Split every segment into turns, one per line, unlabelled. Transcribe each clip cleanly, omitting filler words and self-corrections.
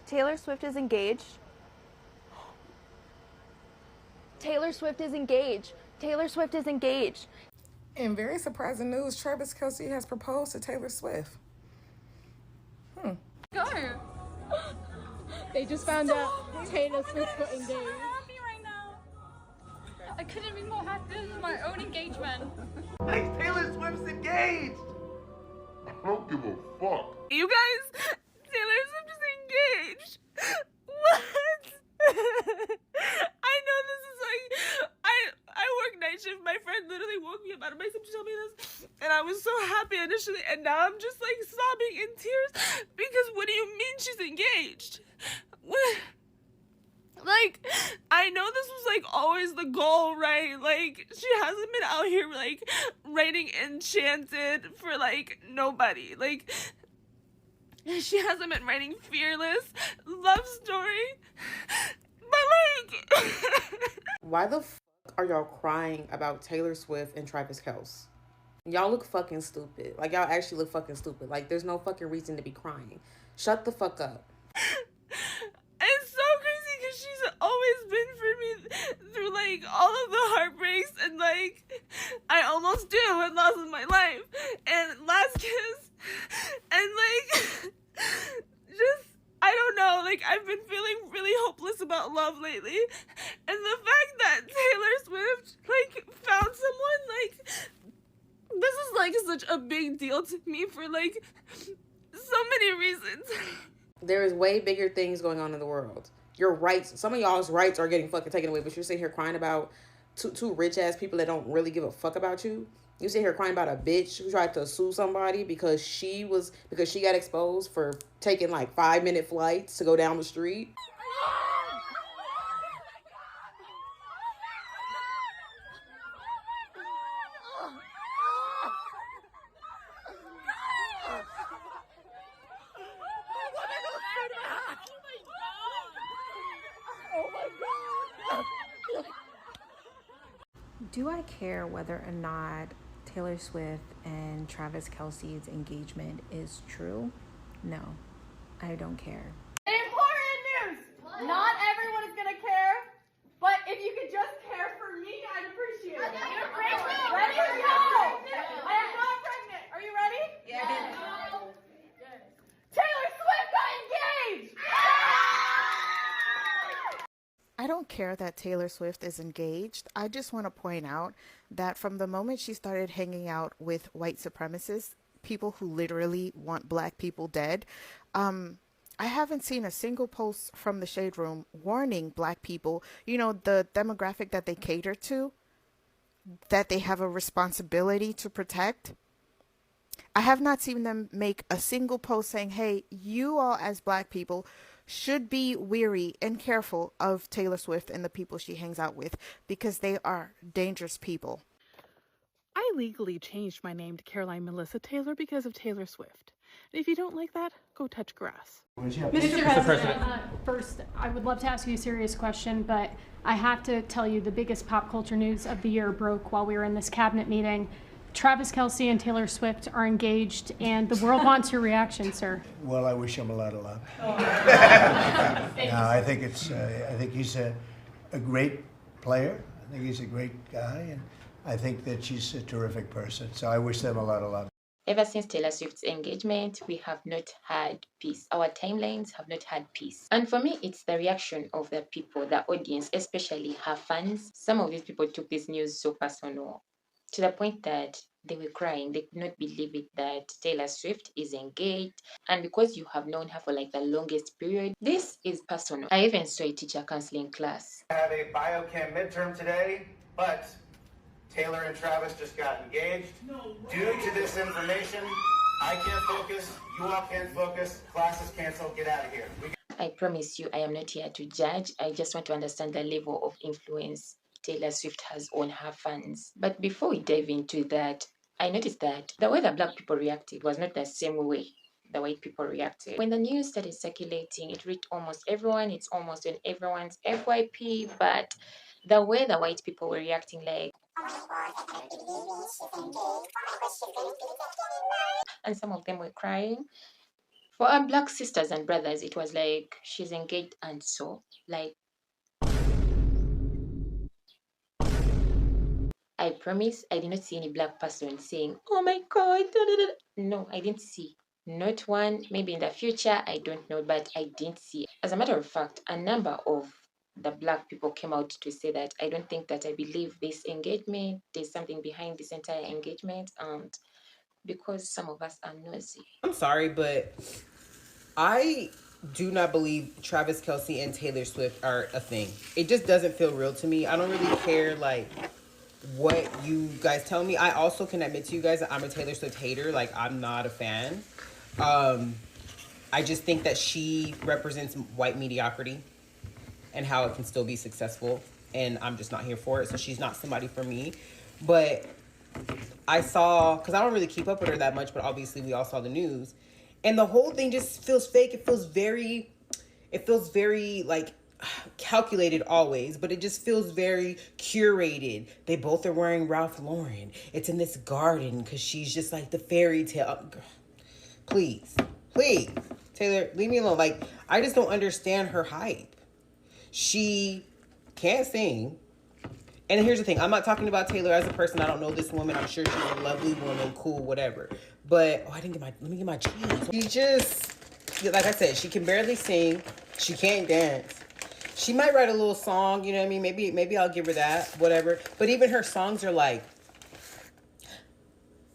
Taylor Swift is engaged. Taylor Swift is engaged. Taylor Swift is engaged.
In very surprising news, Travis Kelce has proposed to Taylor Swift.
Go.
They just found out Taylor Swift got engaged.
I'm so happy right now. I couldn't be more happy. This is my own engagement.
Like Taylor Swift's engaged.
I don't give a fuck.
You guys, Taylor Swift is engaged. What? I know this is like, I work night shift. My friend literally woke me up out of my sleep to tell me this. And I was so happy initially. And now I'm just like sobbing in tears. Because what do you mean she's engaged? What? Like, I know this was like always the goal, right? Like, she hasn't been out here like writing Enchanted for like nobody. Like, she hasn't been writing Fearless, Love Story. But like
Why the fuck are y'all crying about Taylor Swift and Travis Kelce? Y'all look fucking stupid. Like, y'all actually look fucking stupid. Like, there's no fucking reason to be crying. Shut the fuck up.
it's so crazy because she's always been for me through like all of the heartbreaks and like I almost do and lost in my life and Last Kiss and like just I don't know, like I've been feeling really hopeless about love lately, and the fact that Taylor Swift like found someone, like this is like such a big deal to me for like so many reasons.
There is way bigger things going on in the world. Your rights, some of y'all's rights are getting fucking taken away, but you're sitting here crying about two rich ass people that don't really give a fuck about you. You sit here crying about a bitch who tried to sue somebody because she got exposed for taking like 5-minute flights to go down the street.
Do I care whether or not Taylor Swift and Travis Kelce's engagement is true? No, I don't care.
Important news! Not everyone is gonna care, but if you could just care for me, I'd appreciate it. You're pregnant! Ready to go! I am not pregnant. Are you ready? Yeah. Taylor Swift got engaged!
I don't care that Taylor Swift is engaged. I just want to point out that from the moment she started hanging out with white supremacists, people who literally want black people dead, I haven't seen a single post from the Shade Room warning black people, you know, the demographic that they cater to, that they have a responsibility to protect. I have not seen them make a single post saying, hey, you all as black people should be weary and careful of Taylor Swift and the people she hangs out with because they are dangerous people.
I legally changed my name to Caroline Melissa Taylor because of Taylor Swift. And if you don't like that, go touch grass.
Mr. President, first, I would love to ask you a serious question, but I have to tell you the biggest pop culture news of the year broke while we were in this cabinet meeting. Travis Kelce and Taylor Swift are engaged, and the world wants your reaction, sir.
Well, I wish him a lot of luck. I think he's a great player. I think he's a great guy, and I think that she's a terrific person. So I wish them a lot of luck.
Ever since Taylor Swift's engagement, we have not had peace. Our timelines have not had peace. And for me, it's the reaction of the people, the audience, especially her fans. Some of these people took this news so personal, to the point that they were crying. They could not believe it that Taylor Swift is engaged. And because you have known her for like the longest period, this is personal. I even saw a teacher counseling class.
I have a biochem midterm today, but Taylor and Travis just got engaged. Due to this information, I can't focus, you all can't focus, class is canceled, get out of here.
I promise you, I am not here to judge. I just want to understand the level of influence Taylor Swift has on her fans. But before we dive into that, I noticed that the way the black people reacted was not the same way the white people reacted. When the news started circulating, it reached almost everyone. It's almost in everyone's FYP, but the way the white people were reacting, like, and some of them were crying. For our black sisters and brothers, it was like she's engaged and so like I promise I did not see any black person saying, "Oh my god." Da, da, da." No, I didn't see. Not one. Maybe in the future, I don't know, but I didn't see. As a matter of fact, a number of the black people came out to say that I don't think that I believe this engagement. There's something behind this entire engagement, and because some of us are nosy.
I'm sorry, but I do not believe Travis Kelce and Taylor Swift are a thing. It just doesn't feel real to me. I don't really care like what you guys tell me. I also can admit to you guys that I'm a Taylor Swift hater. Like I'm not a fan. I just think that she represents white mediocrity and how it can still be successful. And I'm just not here for it. So she's not somebody for me. But I saw, because I don't really keep up with her that much, but obviously we all saw the news. And the whole thing just feels fake. It feels very like calculated always, but it just feels very curated. They both are wearing Ralph Lauren. It's in this garden because she's just like the fairy tale. Please, Taylor, leave me alone. Like, I just don't understand her hype. She can't sing. And here's the thing. I'm not talking about Taylor as a person. I don't know this woman. I'm sure she's a lovely woman, cool, whatever. But, let me get my cheese. She just, like I said, she can barely sing. She can't dance. She might write a little song, you know what I mean? Maybe I'll give her that, whatever. But even her songs are like,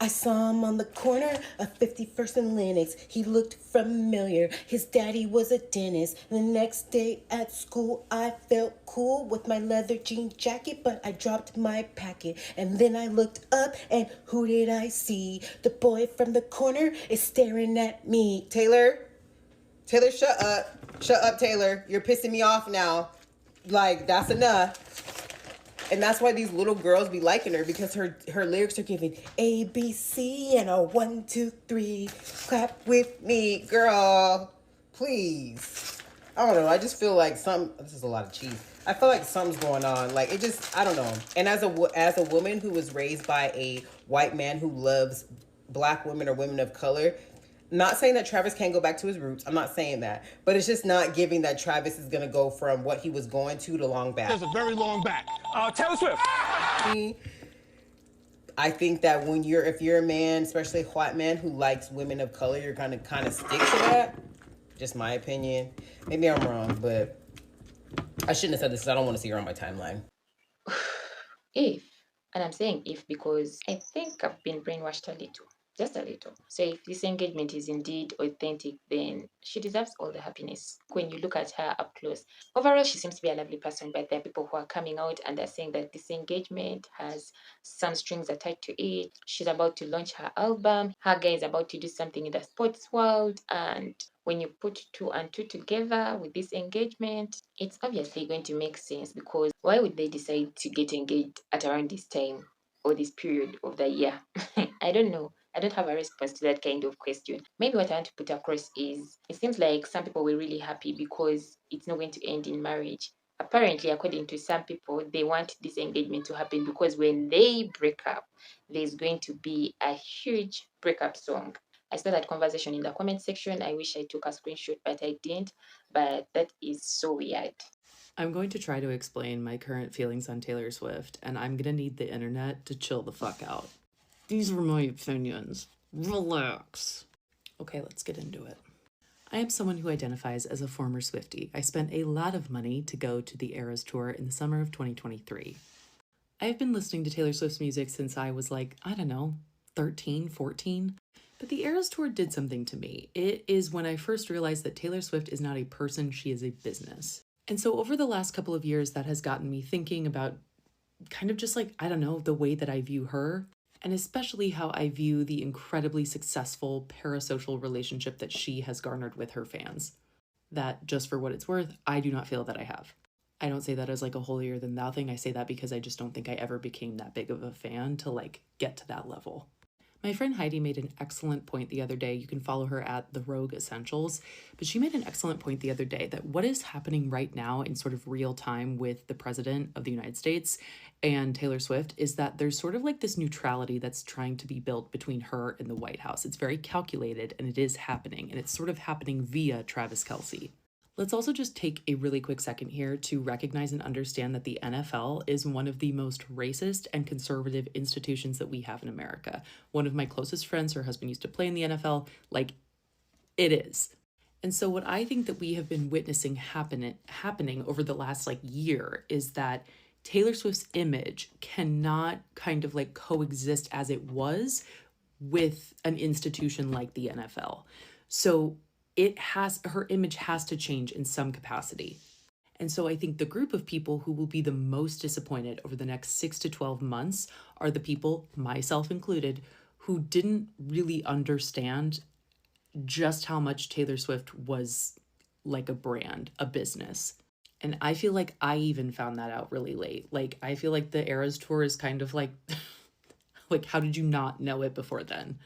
I saw him on the corner of 51st and Lenox. He looked familiar. His daddy was a dentist. The next day at school, I felt cool with my leather jean jacket, but I dropped my packet. And then I looked up, and who did I see? The boy from the corner is staring at me. Taylor, shut up. Shut up, Taylor. You're pissing me off now. Like, that's enough. And that's why these little girls be liking her, because her lyrics are giving A, B, C, and a 1, 2, 3. Clap with me, girl. Please. I don't know. I just feel like this is a lot of cheese. I feel like something's going on. Like, it just, I don't know. And as a woman who was raised by a white man who loves black women or women of color, not saying that Travis can't go back to his roots. I'm not saying that. But it's just not giving that Travis is going to go from what he was going to long back.
There's a very long back. Taylor Swift.
I think that if you're a man, especially a white man who likes women of color, you're going to kind of stick to that. Just my opinion. Maybe I'm wrong, but I shouldn't have said this because I don't want to see her on my timeline.
If, and I'm saying if because I think I've been brainwashed a little. Just a little. So if this engagement is indeed authentic, then she deserves all the happiness. When you look at her up close, overall, she seems to be a lovely person, but there are people who are coming out and they're saying that this engagement has some strings attached to it. She's about to launch her album. Her guy is about to do something in the sports world. And when you put 2 and 2 together with this engagement, it's obviously going to make sense, because why would they decide to get engaged at around this time or this period of the year? I don't know. I don't have a response to that kind of question. Maybe what I want to put across is it seems like some people were really happy because it's not going to end in marriage. Apparently, according to some people, they want this engagement to happen because when they break up, there's going to be a huge breakup song. I saw that conversation in the comment section. I wish I took a screenshot, but I didn't. But that is so weird.
I'm going to try to explain my current feelings on Taylor Swift, and I'm going to need the internet to chill the fuck out. These were my opinions. Relax. Okay, let's get into it. I am someone who identifies as a former Swiftie. I spent a lot of money to go to the Eras Tour in the summer of 2023. I have been listening to Taylor Swift's music since I was 13, 14. But the Eras Tour did something to me. It is when I first realized that Taylor Swift is not a person, she is a business. And so over the last couple of years, that has gotten me thinking about kind of just the way that I view her, and especially how I view the incredibly successful parasocial relationship that she has garnered with her fans. That, just for what it's worth, I do not feel that I have. I don't say that as a holier than thou thing. I say that because I just don't think I ever became that big of a fan to get to that level. My friend Heidi made an excellent point the other day. You can follow her at The Rogue Essentials. But she made an excellent point the other day that what is happening right now in sort of real time with the president of the United States and Taylor Swift is that there's sort of like this neutrality that's trying to be built between her and the White House. It's very calculated and it is happening. And it's sort of happening via Travis Kelce. Let's also just take a really quick second here to recognize and understand that the NFL is one of the most racist and conservative institutions that we have in America. One of my closest friends, her husband used to play in the NFL, like it is. And so what I think that we have been witnessing happening over the last year is that Taylor Swift's image cannot kind of coexist as it was with an institution like the NFL. So her image has to change in some capacity. And so I think the group of people who will be the most disappointed over the next 6 to 12 months are the people, myself included, who didn't really understand just how much Taylor Swift was like a brand, a business. And I feel like I even found that out really late. I feel like the Eras Tour is kind of like how did you not know it before then?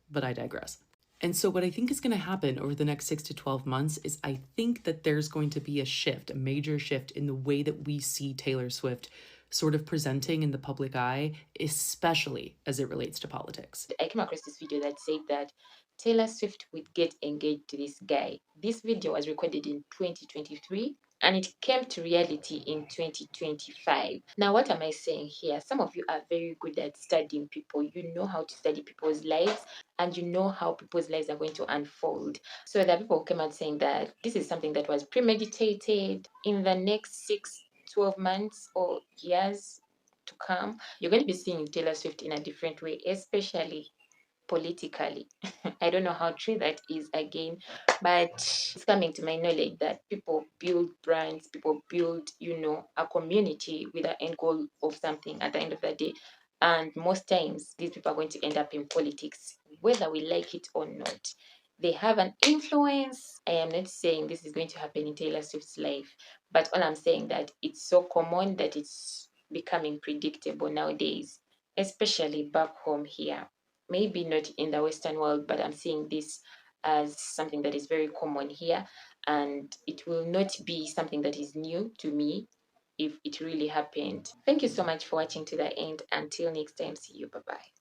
But I digress. And so what I think is going to happen over the next 6 to 12 months is I think that there's going to be a shift, a major shift in the way that we see Taylor Swift sort of presenting in the public eye, especially as it relates to politics.
I came across this video that said that Taylor Swift would get engaged to this guy. This video was recorded in 2023 and it came to reality in 2025. Now, what am I saying here? Some of you are very good at studying people. You know how to study people's lives and you know how people's lives are going to unfold. So there are people who came out saying that this is something that was premeditated. In the next 12 months or years to come, you're going to be seeing Taylor Swift in a different way, especially politically. I don't know how true that is again, but it's coming to my knowledge that people build brands, people build, a community with an end goal of something at the end of the day. And most times, these people are going to end up in politics, whether we like it or not. They have an influence. I am not saying this is going to happen in Taylor Swift's life, but all I'm saying that it's so common that it's becoming predictable nowadays, especially back home here. Maybe not in the Western world, but I'm seeing this as something that is very common here. And it will not be something that is new to me if it really happened. Thank you so much for watching to the end. Until next time, see you. Bye-bye.